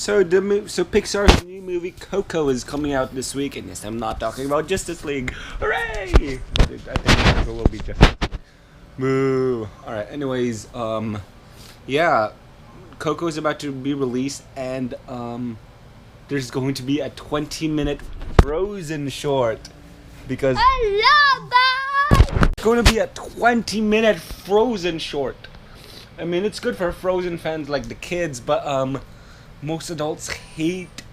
So Pixar's new movie Coco is coming out this week, and yes, I'm not talking about Justice League. Hooray! But I think Coco will be Justice League. Moo. All right. Anyways, yeah, Coco is about to be released, and there's going to be a 20-minute Frozen short because I love that. it's going to be a 20-minute Frozen short. I mean, it's good for Frozen fans like the kids, but most adults hate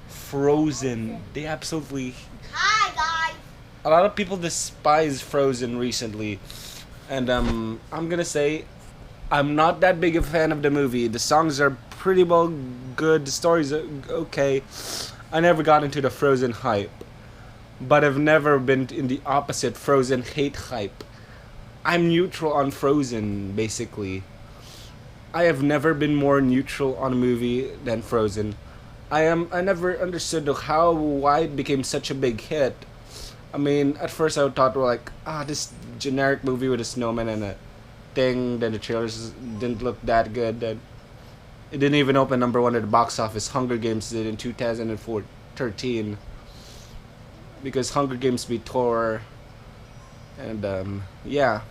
Frozen. They absolutely. Hi guys. A lot of people despise Frozen recently, and I'm gonna say I'm not that big a fan of the movie. The songs are pretty well good. The story's okay. I never got into the Frozen hype, but I've never been in the opposite Frozen hate hype. I'm neutral on Frozen, basically. I have never been more neutral on a movie than Frozen. I never understood why it became such a big hit. I mean, at first I thought, like, this generic movie with a snowman and a thing. Then the trailers didn't look that good. Then it didn't even open number one at the box office. Hunger Games did in 2013 because Hunger Games beat Thor, and yeah.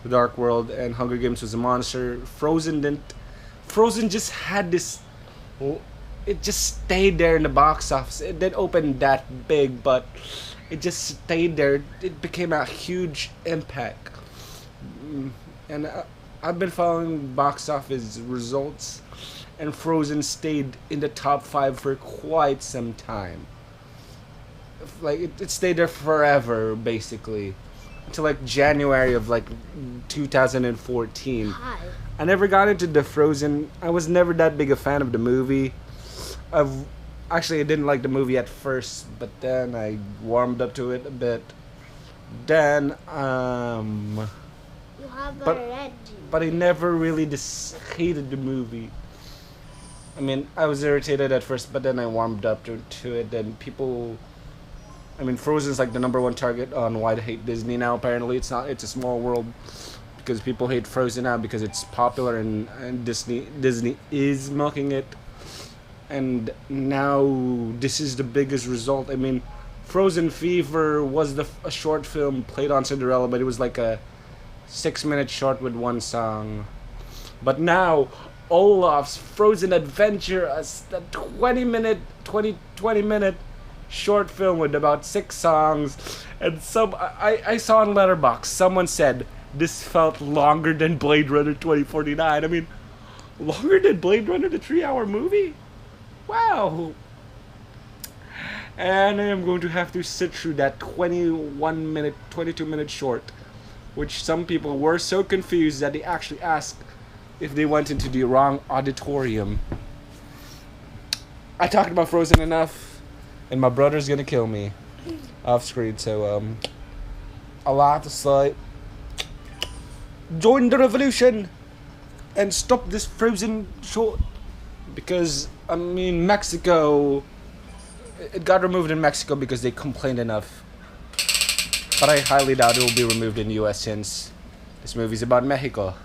The Dark World, and Hunger Games was a monster. Frozen didn't. Frozen just had this. It just stayed there in the box office. It didn't open that big, but it just stayed there. It became a huge impact. And I've been following box office results, and Frozen stayed in the top 5 for quite some time. Like it stayed there forever, basically. To like January of like 2014. Hi. I never got into the Frozen. I was never that big a fan of the movie. I didn't like the movie at first, but then I warmed up to it a bit. Then You have but- a red. but I never really hated the movie. I mean, I was irritated at first, but then I warmed up to it. Then people. I mean, Frozen's like the number one target on why to hate Disney now. Apparently, it's not. It's a small world because people hate Frozen now because it's popular and Disney is milking it. And now this is the biggest result. I mean, Frozen Fever was a short film played on Cinderella, but it was like a 6-minute short with one song. But now Olaf's Frozen Adventure, a 20 minute short film with about 6 songs, and I saw on Letterboxd someone said this felt longer than Blade Runner 2049. I mean, longer than Blade Runner, the 3-hour movie? Wow. And I am going to have to sit through that 22-minute short, which some people were so confused that they actually asked if they went into the wrong auditorium. I talked about Frozen enough. And my brother's gonna kill me off screen, so a lot to say. Join the revolution and stop this Frozen short, because I mean Mexico. It got removed in Mexico because they complained enough, but I highly doubt it will be removed in the U.S. since this movie's about Mexico.